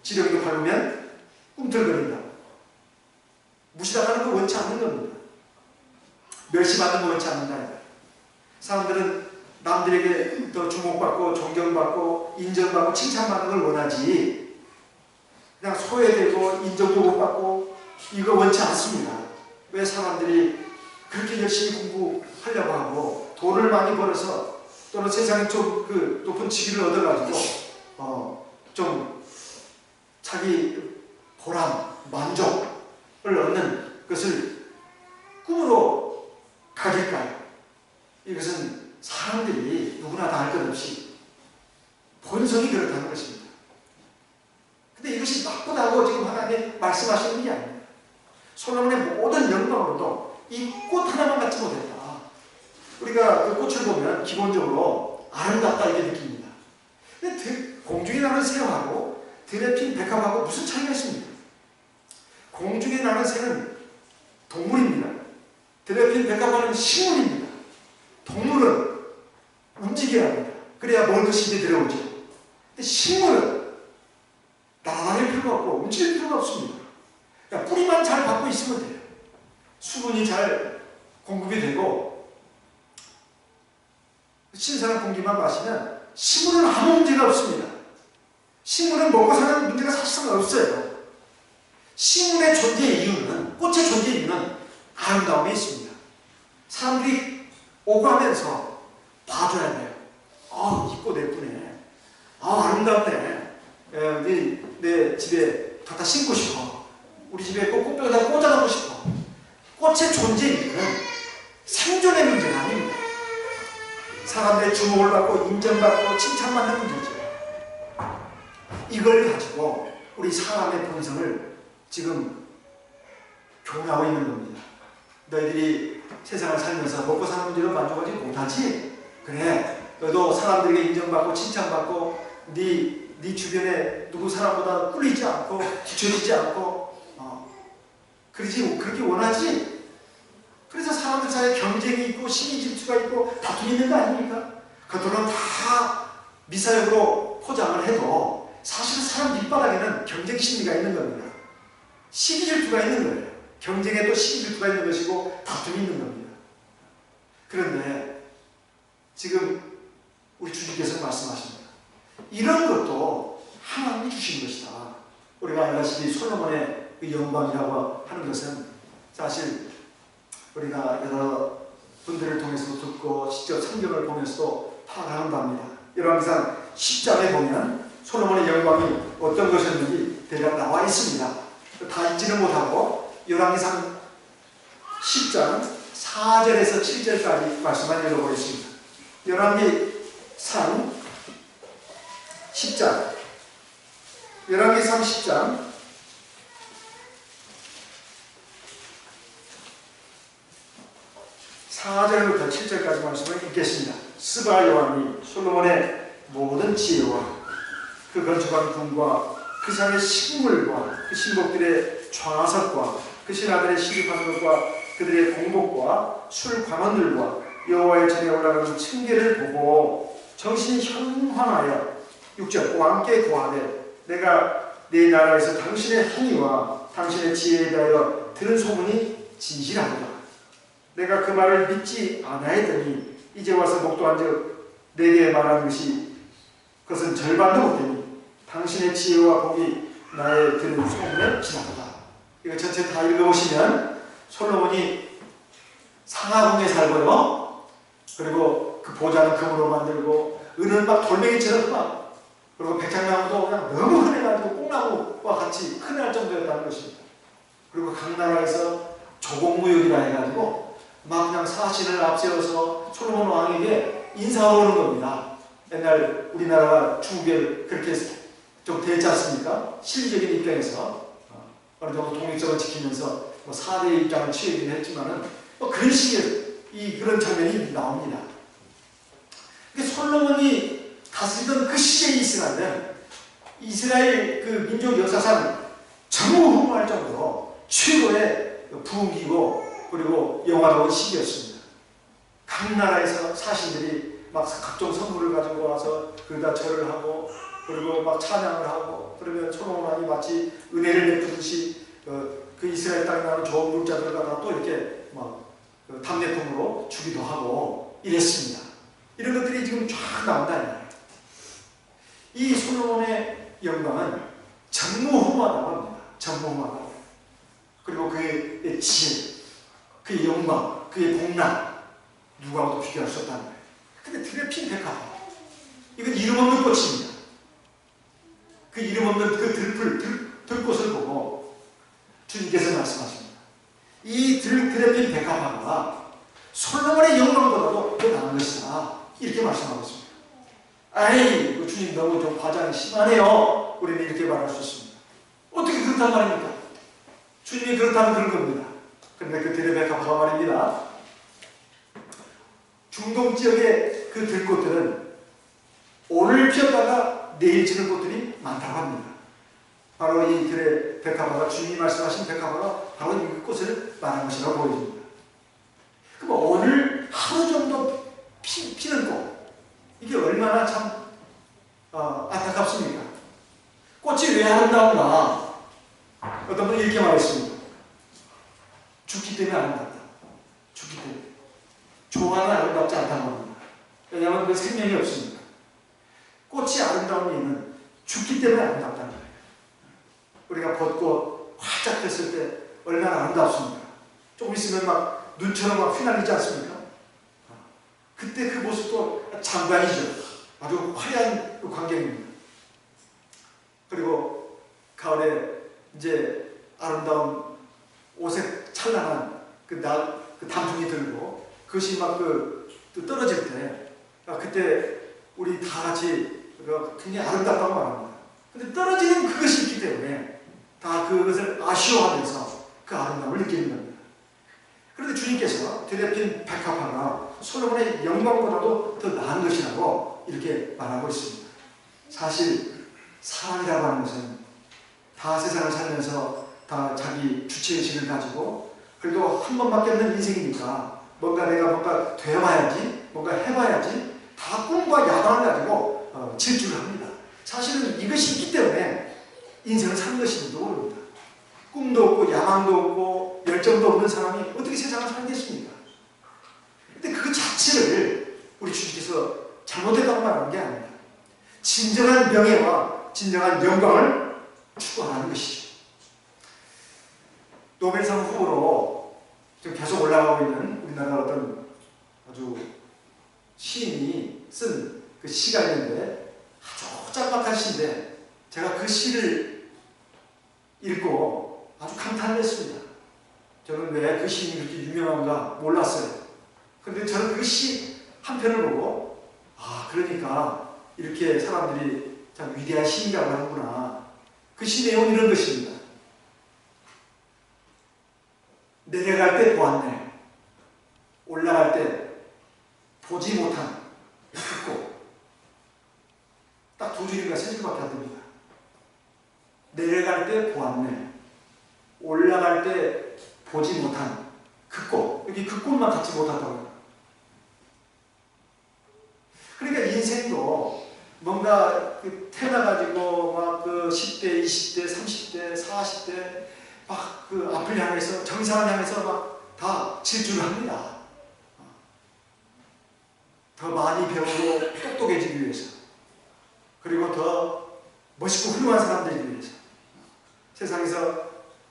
지렁이도 밟으면 꿈틀거린다. 무시당하는 거 원치 않는 겁니다. 멸시받는 거 원치 않는다. 사람들은 남들에게 더 주목받고 존경받고 인정받고 칭찬받는 걸 원하지 그냥 소외되고 인정도 못 받고 이거 원치 않습니다. 왜 사람들이 그렇게 열심히 공부하려고 하고 돈을 많이 벌어서 또는 세상에 좀 그 높은 직위를 얻어가지고 좀 자기 보람, 만족을 얻는 것을 꿈으로 가질까요? 이것은 사람들이 누구나 다 할 것 없이 본성이 그렇다는 것입니다. 근데 이것이 나쁘다고 지금 하나님 말씀하시는 게 아닙니다. 솔로몬의 모든 영광으로도 이 꽃 하나만 갖지 못했다. 우리가 그 꽃을 보면 기본적으로 아름답다 이렇게 느낍니다. 근데 공중에 나는 새하고 들에 핀 백합하고 무슨 차이가 있습니까? 공중에 나는 새는 동물입니다. 들에 핀 백합화는 식물입니다. 동물은 움직여야 합니다. 그래야 먹을것이 이제 들어오죠. 근데 식물은 날아다닐 필요가 없고 움직일 필요가 없습니다. 그러니까 뿌리만 잘 받고 있으면 돼요. 수분이 잘 공급이 되고 신선한 공기만 마시면 식물은 아무 문제가 없습니다. 식물은 먹고 사는 문제가 사실상 없어요. 식물의 존재 이유는 꽃의 존재 이유는 아름다움에 있습니다. 사람들이 오가면서 봐줘야 돼요. 이 꽃 예쁘네. 아름답네. 내 집에 갖다 심고 싶어. 우리 집에 꽃병에다 꽂아놓고 싶어. 꽃의 존재 이유는 생존의 문제가 아닙니다. 사람들의 주목을 받고 인정받고 칭찬받는 문제죠. 이걸 가지고 우리 사람의 본성을 지금 교훈하고 있는 겁니다. 너희들이 세상을 살면서 먹고 사는 문제로 만족하지 못하지? 그래, 너도 사람들에게 인정받고 칭찬받고 네 주변에 누구 사람보다 꿀리지 않고 뒤처지지 않고 그렇게 원하지? 그래서 사람들 사이에 경쟁이 있고 시기 질투가 있고 다툼이 있는 거 아닙니까? 그것들은 다 미사역으로 포장을 해도 사실은 사람 밑바닥에는 경쟁 심리가 있는 겁니다. 시기 질투가 있는 거예요. 경쟁에 또 시기질투가 있는 것이고 다툼이 있는 겁니다. 그런데 지금 우리 주님께서 말씀하십니다. 이런 것도 하나님이 주신 것이다. 우리가 알다시피 솔로몬의 그 영광이라고 하는 것은 사실 우리가 여러 분들을 통해서 듣고 직접 성경을 보면서도 파악하는 바입니다. 열왕기상 10장에 보면 솔로몬의 영광이 어떤 것이었는지 대략 나와 있습니다. 다 읽지는 못하고 열왕기상 10장 4절에서 7절까지 말씀만 읽어보겠습니다. 열왕기상 10장 4절부터 7절까지 말씀을 읽겠습니다. 스바 여왕이 솔로몬의 모든 지혜와 그 건축한 궁과 그 산의 식물과 그 신복들의 좌석과 그 신하들의 시립하는 것과 그들의 공복과 술 관원들과 여호와의 전에 올라가는 층계를 보고 정신이 현황하여 6절 왕께 고하되 내가 네 나라에서 당신의 행위와 당신의 지혜에 대하여 들은 소문이 진실하도다. 내가 그 말을 믿지 아니하였더니 이제 와서 목도한즉 내게 말한 것이 그것은 절반도 못되니 당신의 지혜와 복이 나의 들은 소문에 지나도다. 이거 전체 다 읽어보시면 솔로몬이 상하궁에 살고요. 그리고 그 보좌는 금으로 만들고 은은 막 돌멩이처럼 막, 그리고 백향나무도 그냥 너무 흔해가지고 꽁나무와 같이 흔할 정도였다는 것입니다. 그리고 각 나라에서 조공무역이라 해가지고 막 그냥 사신을 앞세워서 솔로몬 왕에게 인사하러 오는 겁니다. 옛날 우리나라가 중국에 그렇게 좀 되지 않습니까? 실리적인 입장에서 어느 정도 독립성을 지키면서 뭐 4대의 입장을 취하긴 했지만은 뭐 그런 식의 그런 장면이 나옵니다. 솔로몬이 다스리던 그 시대의 이스라엘 그 민족 역사상 전무후무할 정도로 최고의 부흥기고 그리고 영화로운 시기였습니다. 각 나라에서 사신들이 막 각종 선물을 가지고 와서 거기다 절을 하고 그리고 막 찬양을 하고 그러면 솔로몬 왕이 마치 은혜를 베푸듯이 그 이스라엘 땅에 나오는 좋은 물자들을 갖다가 또 이렇게 막 답례품으로 주기도 하고 이랬습니다. 이런 것들이 지금 쫙 나온다. 이 솔로몬의 영광은 전무후무하다고 합니다. 전무후무하다. 그리고 그의 지혜, 그의 영광, 그의 복락 누구하고도 비교할 수 없다는 거예요. 근데 드레핀 백합 이건 이름 없는 꽃입니다. 그 이름 없는 그 들꽃을 보고 주님께서 말씀하십니다. 이 드레핀 백합화가 솔로몬의 영광보다도 더 나은 것이다. 이렇게 말씀하고 있습니다. 아이, 그 주님 너무 좀 과장이 심하네요. 우리는 이렇게 말할 수 있습니다. 어떻게 그렇단 말입니까? 주님이 그렇다면 그런 겁니다. 그런데 그 드레백합화가 말입니다. 중동 지역의 그 들꽃들은 오늘 피었다가 내일 지는 꽃들이 많다고 합니다. 바로 이 드레백합화가 주님이 말씀하신 백합화가 바로 이 꽃을 말한 것이라고 보여집니다. 그럼 오늘 하루 정도 피는 꽃 이게 얼마나 참 안타깝습니까? 꽃이 왜 아름다운가? 어떤 분이 이렇게 말했습니다. 죽기 때문에 아름답다. 죽기 때문에. 조화는 아름답지 않다고 합니다. 왜냐하면 그 생명이 없습니다. 꽃이 아름다운 이유는 죽기 때문에 아름답다는 거예요. 우리가 벚꽃 활짝 폈을 때 얼마나 아름답습니까? 조금 있으면 막 눈처럼 막 휘날리지 않습니까? 그때 그 모습도 장관이죠. 아주 화려한 그 광경입니다. 그리고 가을에 이제 아름다운 오색 찬란한 그 단풍이 들고 그것이 막 떨어질 때 그때 우리 다 같이 굉장히 아름답다고 말합니다. 근데 떨어지는 그것이 있기 때문에 다 그것을 아쉬워하면서 그 아름다움을 느끼는 겁니다. 그런데 주님께서 드레핀 백합화가 솔로몬의 영광보다도 더 나은 것이라고 이렇게 말하고 있습니다. 사실 사람이라고 하는 것은 다 세상을 살면서 다 자기 주체의식을 가지고 그래도 한 번밖에 없는 인생이니까 뭔가 되어봐야지, 뭔가 해봐야지 다 꿈과 야망을 가지고 질주를 합니다. 사실은 이것이 있기 때문에 인생을 사는 것인지도 모릅니다. 꿈도 없고 야망도 없고 열정도 없는 사람이 어떻게 세상을 살겠습니까? 근데 그 자체를 우리 주님께서 잘못했다고 말하는 게 아닙니다. 진정한 명예와 진정한 영광을 추구하는 것이죠. 노벨상 후보로 지금 계속 올라가고 있는 우리나라 어떤 아주 시인이 쓴 그 시가 있는데 아주 짤막한 시인데 제가 그 시를 읽고 아주 감탄을 했습니다. 저는 왜 그 시인이 그렇게 유명한가 몰랐어요. 그런데 저는 그 시 한 편을 보고 그러니까 이렇게 사람들이 참 위대한 시인이라고 하는구나. 그 시 내용은 이런 것입니다. 내려갈 때 보았네. 올라갈 때 보지 못한 듣고 딱 두 줄인가 세 줄밖에 안 됩니다. 내려갈 때 보았네. 올라갈 때 보지 못한 그 꽃. 여기 그 꽃만 갖지 못한다고요. 그러니까 인생도 뭔가 그 태어나가지고 막 그 10대, 20대, 30대, 40대 막 그 앞을 향해서 정상을 향해서 막 다 질주를 합니다. 더 많이 배우고 똑똑해지기 위해서, 그리고 더 멋있고 훌륭한 사람 되기 위해서, 세상에서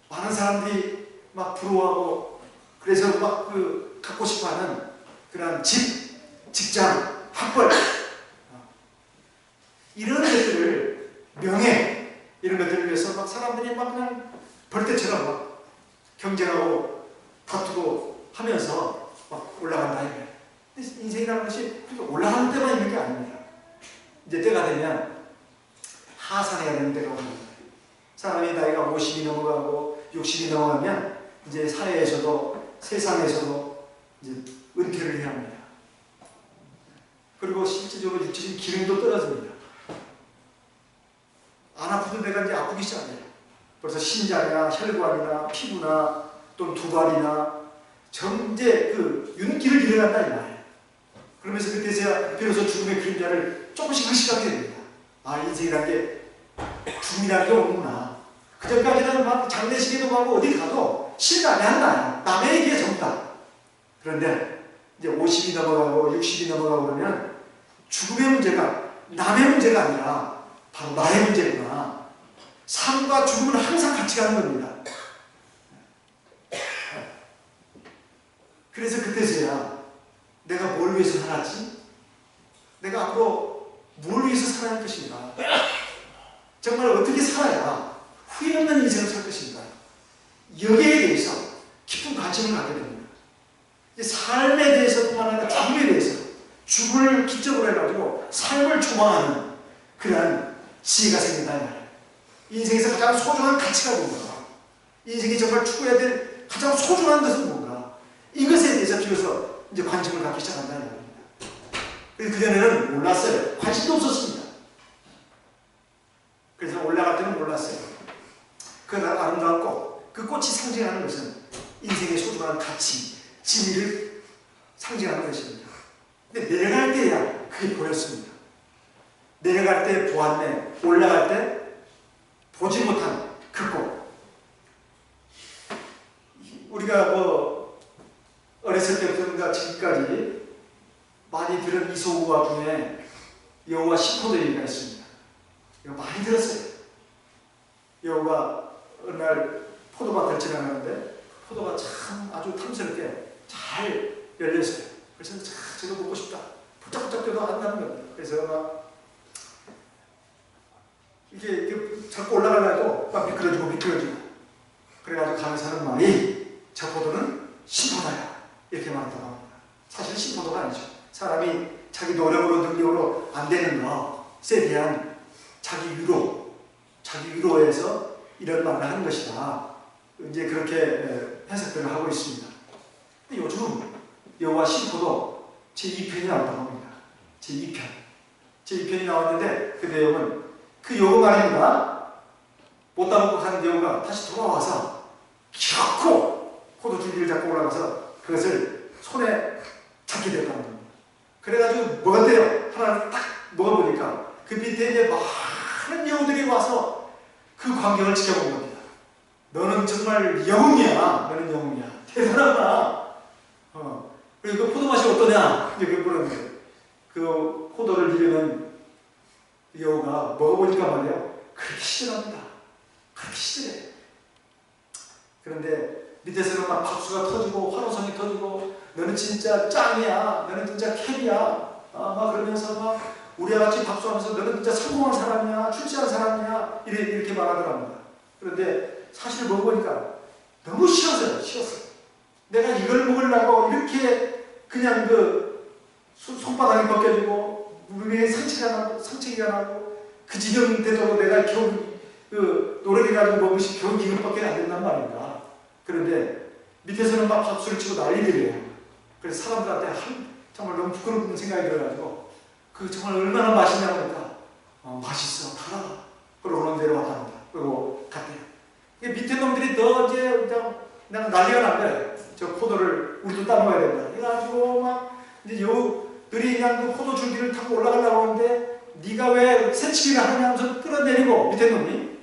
많은 사람들이 막 부러워하고 그래서 막 그 갖고 싶어하는 그런 집, 직장, 학벌, 이런 것들을, 명예, 이런 것들을 위해서 막 사람들이 막 그냥 벌떼처럼 막 경쟁하고 다투고 하면서 막 올라간다 이거예요. 인생이라는 것이 올라가는 때만 있는 게 아닙니다. 이제 때가 되면 하산해야 되는 때가 옵니다. 사람이 나이가 50이 넘어가고 60이 넘어가면 이제 사회에서도 세상에서도 이제 은퇴를 해야 합니다. 그리고 실질적으로 육체적인 기능도 떨어집니다. 안 아프던 데가 이제 아프기 시작해요. 벌써 신장이나 혈관이나 피부나 또는 두발이나 이제 그 윤기를 잃어간다 이 말이에요. 그러면서 그때서야 비로소 죽음의 그림자를 조금씩 의식하게 됩니다. 인생이란 게 죽음이라는 게 오는구나. 그전까지는 막 장례식에도 가고 어디 가도 실감이 안 나요. 남의 얘기에 전부다. 그런데 이제 50이 넘어가고 60이 넘어가고 그러면 죽음의 문제가 남의 문제가 아니라 바로 나의 문제구나. 삶과 죽음은 항상 같이 가는 겁니다. 그래서 그때서야 내가 뭘 위해서 살았지? 내가 앞으로 뭘 위해서 살아야 할 것인가? 정말 어떻게 살아야 후회 없는 인생을 살 것인가? 여기에 대해서 깊은 관심을 갖게 됩니다. 삶에 대해서뿐만 아니라 죽음에 대해서, 죽음을 기점으로 해가지고 삶을 조망하는 그러한 지혜가 생긴다 이 말이에요. 인생에서 가장 소중한 가치가 뭔가, 인생이 정말 추구해야 될 가장 소중한 것은 뭔가, 이것에 대해서 비로소 이제 관심을 갖기 시작한다는 말입니다. 그전에는 몰랐어요. 관심도 없었습니다. 그래서 올라갈 때는 몰랐어요. 그 아름다운 꽃, 그 꽃이 상징하는 것은 인생의 소중한 가치, 진리를 상징하는 것입니다. 근데 내려갈 때야 그게 보였습니다. 내려갈 때 보았네, 올라갈 때 보지 못한 그 꽃. 우리가 뭐 어렸을 때부터 지금까지 많이 들은 이소우화 중에 여호와 시포도 얘기가 있습니다. 이거 많이 들었어요. 여호가 어느 날 포도밭을 지나가는데 포도가 참 아주 탐스럽게 잘 열렸어요. 그래서 저거 먹고 싶다. 부쩍부쩍 뛰어도 안 나는 겁니다. 그래서 막 이게 자꾸 올라가려고 막 미끄러지고 그래가지고 가는 사람 말이 저 포도는 신포도야 이렇게 말했다고 합니다. 사실 신포도가 아니죠. 사람이 자기 노력으로 능력으로 안 되는 것에 대한 자기 위로에서 이런 말을 하는 것이다. 이제 그렇게 해석들을 하고 있습니다. 근데 요즘 여호와 신포도 제2편이 나왔다고 합니다. 제2편이 나왔는데 그 내용은 그 여호 말입니다. 못 따먹고 가는 여호가 다시 돌아와서 기어코 포도 줄기를 잡고 올라가서 그것을 손에 잡게 됐다는 겁니다. 그래가지고 먹었대요. 하나를 딱 먹어보니까 그 밑에 이제 많은 여우들이 와서 그 광경을 지켜본 겁니다. 너는 저 그리고 그 포도 맛이 어떠냐? 이제 그 물었는데 그 포도를 이르는 여우가 먹어보니까 말이야 그렇게 시들합니다. 그렇게 시들해. 그런데 밑에서는 막 박수가 터지고 환호성이 터지고 너는 진짜 짱이야. 너는 진짜 캡이야. 막 그러면서 막 우리와 같이 박수하면서 너는 진짜 성공한 사람이야. 출세한 사람이야. 이렇게 말하더랍니다. 그런데 사실 먹어보니까 너무 싫었어요. 싫었어요. 내가 이걸 먹으려고 이렇게 그냥 그 손바닥이 벗겨지고 무릎에 상처가 나고 그 지경 되도록 내가 겨우 그 노래를 가지고 먹으시 겨우 이것밖에 안 된단 말입니다. 그런데 밑에서는 막 박수를 치고 난리들이에요. 그래서 사람들한테 정말 너무 부끄러운 생각이 들어가지고 그 정말 얼마나 맛있냐고 하니까 맛있어 달아. 그러고 내려왔답니다. 그리고 갔대요. 밑에 놈들이 더 이제 그냥 난리가 난 거예요. 저 포도를 우리도 따먹어야 된다. 그래가지고 막 이제 여우들이 그냥 그 포도 줄기를 타고 올라가려고 하는데 네가 왜 새치기를 하냐 하면서 끌어내리고 밑에 놈이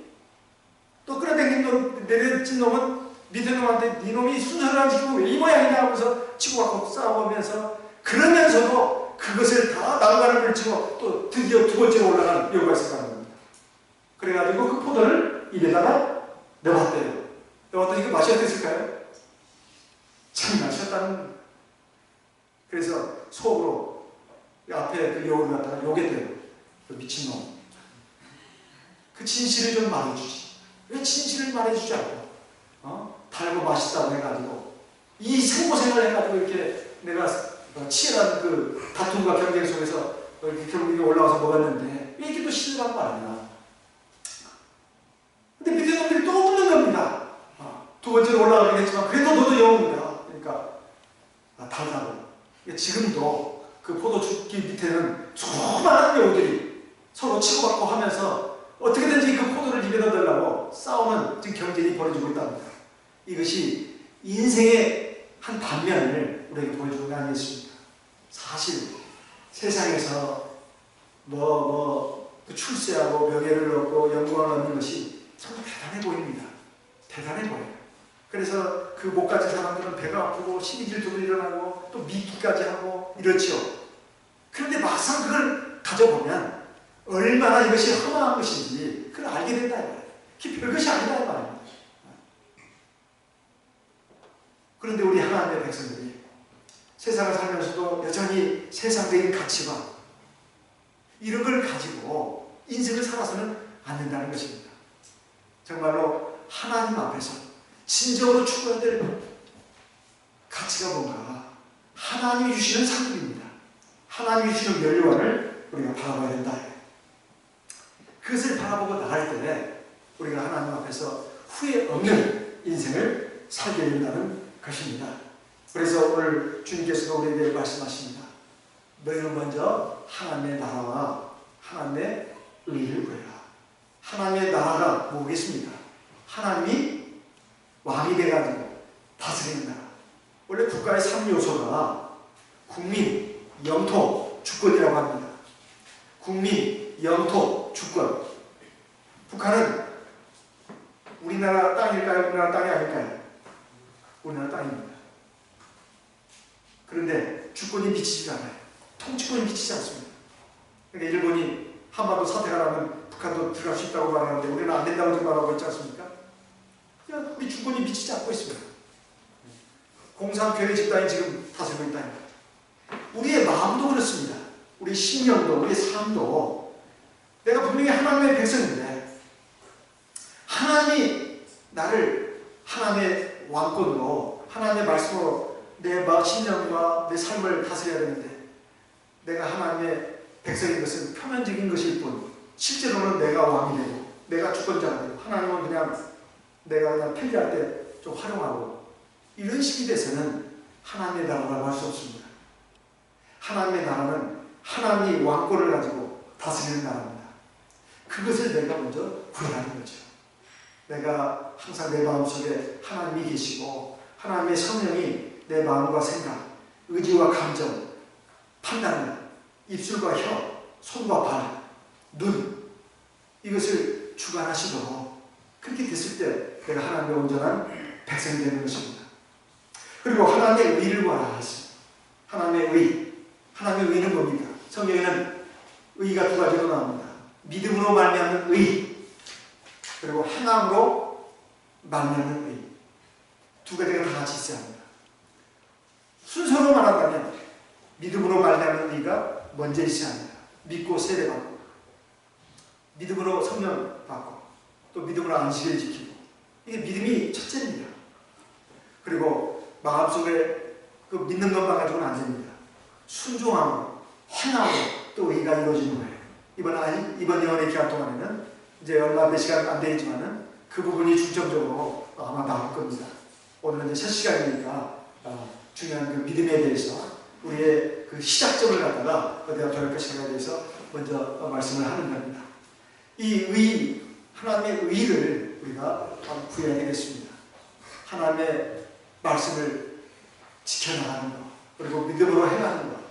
또 끌어당긴 내려진 놈은 밑에 놈한테 네 놈이 순서를 안 지키고 왜 이 모양이냐 하면서 치고받고 싸우면서 그러면서도 그것을 다 나무가를 물치고 또 드디어 두 번째로 올라간 여우가 있었다는 겁니다. 그래가지고 그 포도를 입에다가 넣어봤대요. 넣었더니 그 맛이 어땠을까요? 참 맛있었다는. 그래서 속으로 앞에 그 여우를 갖다가 욕했대요. 그 미친놈. 그 진실을 좀 말해주지. 왜 진실을 말해주지 않고 달고 맛있다고 해가지고 이 생고생을 해가지고 이렇게 내가 치열한 그 다툼과 경쟁 속에서 이렇게 결국 올라와서 먹었는데 왜 이렇게 또 실수한 거 아니야. 근데 밑에 놈들이 또 묻는 겁니다. 두 번째로 올라가긴 했지만 그래도 너도 여우입니다. 그러니까 달라고. 지금도 그 포도주기 밑에는 수많은 여우들이 서로 치고받고 하면서 어떻게든지 그 포도를 입에 넣으려고 싸우는 지금 경쟁이 벌어지고 있답니다. 이것이 인생의 한 단면을 우리에게 보여주는 게 아니겠습니까? 사실 세상에서 그 출세하고 명예를 얻고 영광을 얻는 것이 정말 대단해 보입니다. 대단해 보여요. 그래서 그 목까지 사람들은 배가 아프고 신이질투도 일어나고 또 미기까지 하고 이렇죠. 그런데 막상 그걸 가져보면 얼마나 이것이 험한 것인지 그걸 알게 된다. 그게 별것이 아니다 이 말입니다. 그런데 우리 하나님의 백성들이 세상을 살면서도 여전히 세상적인 가치관 이런 걸 가지고 인생을 살아서는 안 된다는 것입니다. 정말로 하나님 앞에서 진정으로 추구해야 될 가치가 뭔가 하나님이 주시는 상급입니다. 하나님이 주시는 면류관을 우리가 바라봐야 된다. 그것을 바라보고 나갈 때 우리가 하나님 앞에서 후회 없는 인생을 살게 된다는 것입니다. 그래서 오늘 주님께서도 우리에게 말씀하십니다. 너희는 먼저 하나님의 나라와 하나님의 의를 구해라. 하나님의 나라가 뭐겠습니까? 하나님이 왕이 돼가지고 다스리는 나라. 원래 국가의 3요소가 국민, 영토, 주권이라고 합니다. 국민, 영토, 주권. 북한은 우리나라 땅일까요? 우리나라 땅이 아닐까요? 우리나라 땅입니다. 그런데 주권이 미치지 않아요. 통치권이 미치지 않습니다. 그러니까 일본이 한반도 사태가 나면 북한도 들어갈 수 있다고 말하는데 우리는 안 된다고 지금 말하고 있지 않습니까? 그냥 우리 주권이 미치지 않고 있습니다. 공산교회 집단이 지금 다스리고 있다. 우리의 마음도 그렇습니다. 우리 신념도, 우리의 삶도 내가 분명히 하나님의 백성인데 하나님이 나를 하나님의 왕권으로 하나님의 말씀으로 내 신념과 내 삶을 다스려야 되는데 내가 하나님의 백성인 것은 표면적인 것일 뿐 실제로는 내가 왕이 되고 내가 주권자가 되고 하나님은 그냥 내가 그냥 편리할 때 좀 활용하고 이런 식이 돼서는 하나님의 나라라고 할 수 없습니다. 하나님의 나라는 하나님이 왕권을 가지고 다스리는 나라입니다. 그것을 내가 먼저 구하는 거죠. 내가 항상 내 마음속에 하나님이 계시고 하나님의 성령이 내 마음과 생각, 의지와 감정, 판단을 입술과 혀, 손과 발, 눈 이것을 주관하시도록 그렇게 됐을 때 내가 하나님의 온전한 백성이 되는 것입니다. 그리고 하나님의 의를 구하라 했습니다. 하나님의 의는 뭡니까? 성경에는 의가 두 가지로 나옵니다. 믿음으로 말미암는 의, 그리고 행함으로 말미암는 의. 두 가지가 다 같이 있어야 합니다. 순서로 말한다면 믿음으로 말미암는 의가 먼저 있어야 합니다. 믿고 세례받고, 믿음으로 성령 받고, 또 믿음으로 안식을 지키고, 이게 믿음이 첫째입니다. 그리고 마음속에 그 믿는 것만 가지고는 안 됩니다. 순종함으로, 행함으로 또 의가 이루어지는 거예요. 이번 예언의 기간 동안에는 이제 얼마 몇 시간 안 되지만은 그 부분이 중점적으로 아마 나올 겁니다. 오늘은 이제 첫 시간이니까 중요한 그 믿음에 대해서 우리의 그 시작점을 갖다가 어디가 돌아갈 것인가에 대해서 먼저 말씀을 하는 겁니다. 이 의, 하나님의 의를 우리가 구해야 되겠습니다. 하나님의 말씀을 지켜나가는 것, 그리고 믿음으로 행하는 것,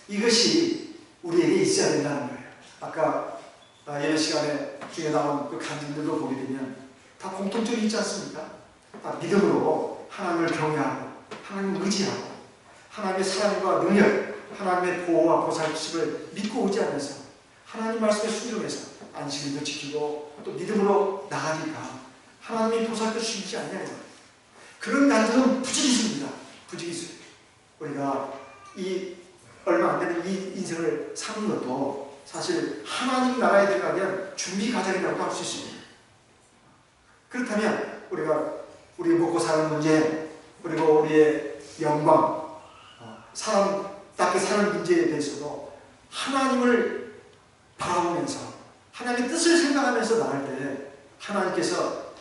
이것이 우리에게 있어야 된다는 거예요. 아까 예배 시간에 중에 나온 그 간증들도 보게 되면 다 공통점이 있지 않습니까? 믿음으로 하나님을 경외하고, 하나님을 의지하고, 하나님의 사랑과 능력, 하나님의 보호와 보살피심을 믿고 의지하면서 하나님 말씀에 순종해서 안식일도 지키고 또 믿음으로 나가니까 하나님이 보살펴 주시지 않냐는 거예요. 그런 간증은 부지기수입니다. 부지기수. 우리가 이 얼마 안 되는 이 인생을 사는 것도 사실 하나님 나라에 들어가면 준비 과정이라고 할 수 있습니다. 그렇다면 우리 먹고 사는 문제, 그리고 우리의 영광, 사람답게 사는 문제에 대해서도 하나님을 바라보면서 하나님의 뜻을 생각하면서 나갈 때 하나님께서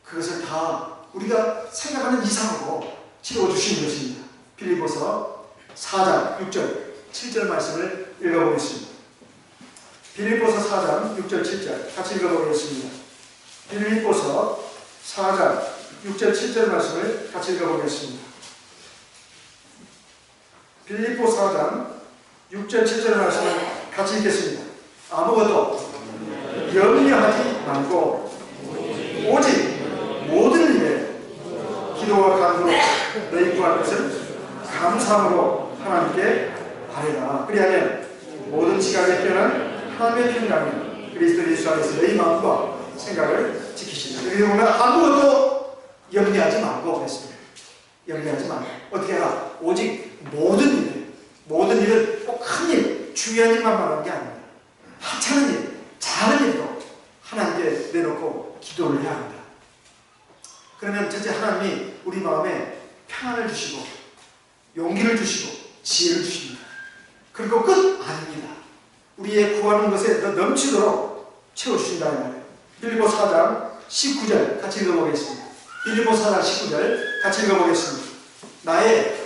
그것을 다 우리가 생각하는 이상으로 채워주시는 것입니다. 빌립보서 4장 6절 7절 말씀을 읽어보겠습니다. 빌립보서 4장 6절 7절 같이 읽어보겠습니다. 빌립보서 4장 6절 7절 말씀을 같이 읽어보겠습니다. 빌립보 4장 6절 7절 말씀을 같이 읽겠습니다. 아무것도 염려하지 말고 오직 모든 일에 기도와 간구로 너희 구할 것을 감사함으로 하나님께 아뢰라. 그리하면 모든 지각에 뛰어난 하나님의 평강이 그리스도 예수 안에서 너희 마음과 생각을 지키시라. 여기 보면 아무것도 염려하지 말고 그랬습니다. 염려하지 말고 어떻게 해라? 오직 모든 일은 꼭 큰 일, 중요한 일만 말하는 게 아닙니다. 하찮은 일, 작은 일도 하나님께 내놓고 기도를 해야 합니다. 그러면 첫째 하나님이 우리 마음에 평안을 주시고 용기를 주시고 지혜를 주십니다. 그리고 끝 아닙니다. 우리의 구하는 것에 더 넘치도록 채워주신다는 말이에요. 빌립보 4장 19절 같이 읽어보겠습니다. 빌립보 4장 19절 같이 읽어보겠습니다. 나의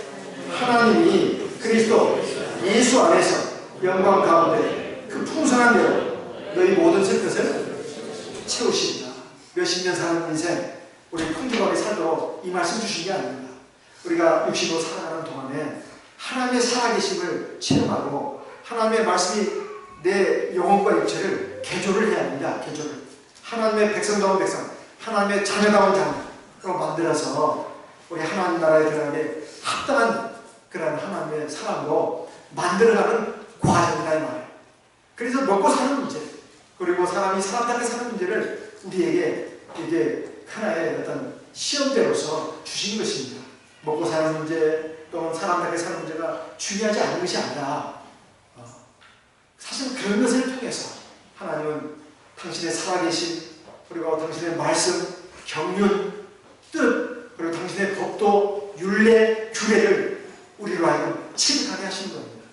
하나님이 그리스도 예수 안에서 영광 가운데 그 풍성한 대로 너희 모든 것을 채우십니다. 몇십 년 사는 인생 우리 풍족하게 살도록 이 말씀 주신 게 아닙니다. 우리가 육신으로 살아가는 동안에 하나님의 살아계심을 체험하고 하나님의 말씀이 내 영혼과 육체를 개조를 해야 합니다. 개조를. 하나님의 백성다운 백성, 하나님의 자녀다운 자녀로 만들어서 우리 하나님 나라에 들어가게 합당한 그런 하나님의 사람으로 만들어가는 과정이다 이 말이에요. 그래서 먹고 사는 문제, 그리고 사람이 사람답게 사는 문제를 우리에게 이게 하나의 어떤 시험대로서 주신 것입니다. 먹고 사는 문제 또는 사람답게 사는 문제가 중요하지 않은 것이 아니라 사실 그런 것을 통해서 하나님은 당신의 살아계신 그리고 당신의 말씀, 경륜, 뜻 그리고 당신의 법도, 율례, 규례를 우리로 하여금 체득하게 하시는 겁니다.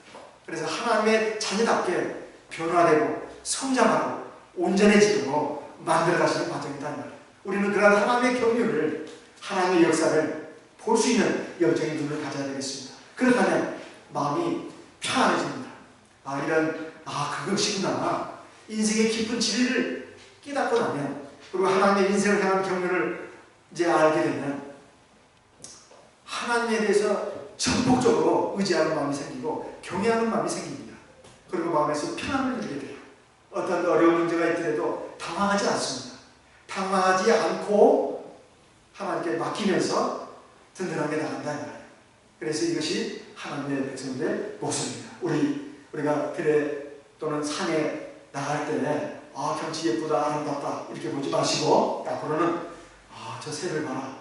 그래서 하나님의 자녀답게 변화되고 성장하고 온전해지도록 만들어가시는 과정이다. 우리는 그런 하나님의 경륜을, 하나님의 역사를 볼 수 있는 영적인 눈을 가져야 되겠습니다. 그렇다면 마음이 편안해집니다. 그것이구나. 인생의 깊은 진리를 깨닫고 나면, 그리고 하나님의 인생을 향한 경륜을 이제 알게 되면 하나님에 대해서 전폭적으로 의지하는 마음이 생기고 경외하는 마음이 생깁니다. 그리고 마음에서 편안을 누리게 돼요. 어떤 어려운 문제가 있더라도 당황하지 않습니다. 당황하지 않고 하나님께 맡기면서 든든하게 나간다는 거예요. 그래서 이것이 하나님의 백성들의 모습입니다. 우리가 들에 또는 산에 나갈 때 경치 예쁘다, 아름답다 이렇게 보지 마시고 앞으로는 저 새를 봐라.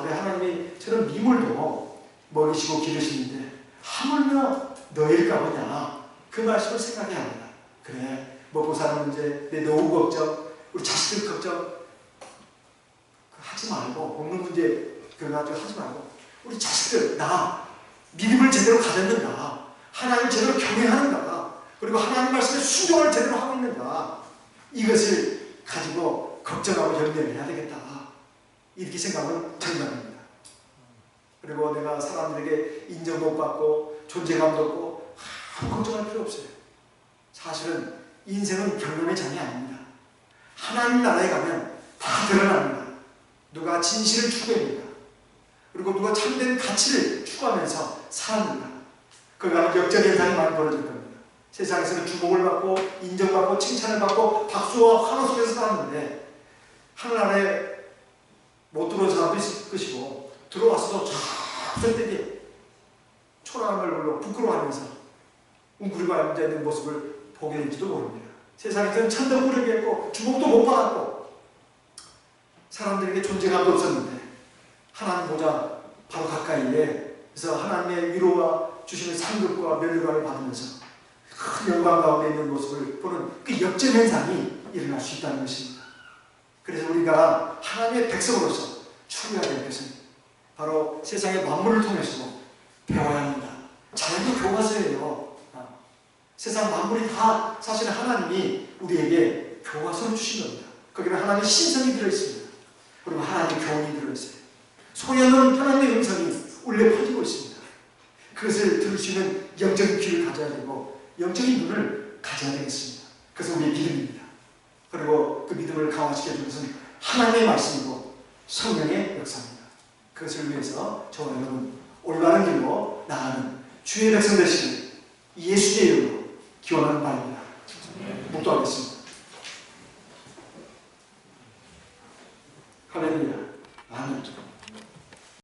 그래, 하나님이 저런 미물도 먹이시고 기르시는데 하물며 너희일까 보냐, 그 말씀을 생각해야 합니다. 그래, 먹고 사는 문제, 내 노후 걱정, 우리 자식들 걱정 하지 말고, 먹는 문제 그거 가지고 하지 말고, 우리 자식들, 나 믿음을 제대로 가졌는가, 하나님 제대로 경외하는가, 그리고 하나님 말씀에 순종을 제대로 하고 있는가, 이것을 가지고 걱정하고 염려를 해야 되겠다, 이렇게 생각은 정답입니다. 그리고 내가 사람들에게 인정 못 받고 존재감도 없고 아무 걱정할 필요 없어요. 사실은 인생은 결론의 장이 아닙니다. 하나님 나라에 가면 다 드러납니다. 누가 진실을 추구합니다. 그리고 누가 참된 가치를 추구하면서 사는가. 그가 역전현상이 많이 벌어질 겁니다. 세상에서는 주목을 받고 인정받고 칭찬을 받고 박수와 환호 속에서 살았는데 하늘나라에 못 들어온 사람도 있을 것이고 들어와서도 저때게 초라한 얼굴로 부끄러워하면서 웅크리고 앉아있는 모습을 보게 될지도 모릅니다. 세상에서는 찬도 부르겠고 주목도 못 받았고 사람들에게 존재감도 없었는데 하나님 보자 바로 가까이에 그래서 하나님의 위로와 주시는 상급과 면류관을 받으면서 큰 영광 가운데 있는 모습을 보는 그 역전현상이 일어날 수 있다는 것입니다. 그래서 우리가 하나님의 백성으로서 추구해야 될 것은 바로 세상의 만물을 통해서 배워야 합니다. 자연도 교과서예요. 세상 만물이 다 사실 하나님이 우리에게 교과서를 주신 겁니다. 거기는 하나님의 신성이 들어있습니다. 그리고 하나님의 교훈이 들어있어요. 소리하는 하나님의 음성이 울려 퍼지고 있습니다. 그것을 들을 수 있는 영적인 귀를 가져야 되고 영적인 눈을 가져야 되겠습니다. 그래서 우리의 믿음입니다. 그리고 그 믿음을 강화시켜주는 것은 하나님의 말씀이고 성령의 역사입니다. 그것을 위해서 저와 여러분 올바른 길로 나아가는 주의 백성 되시길 예수의 이름으로 기원하는 바입니다. 묵도하겠습니다. 할렐루야.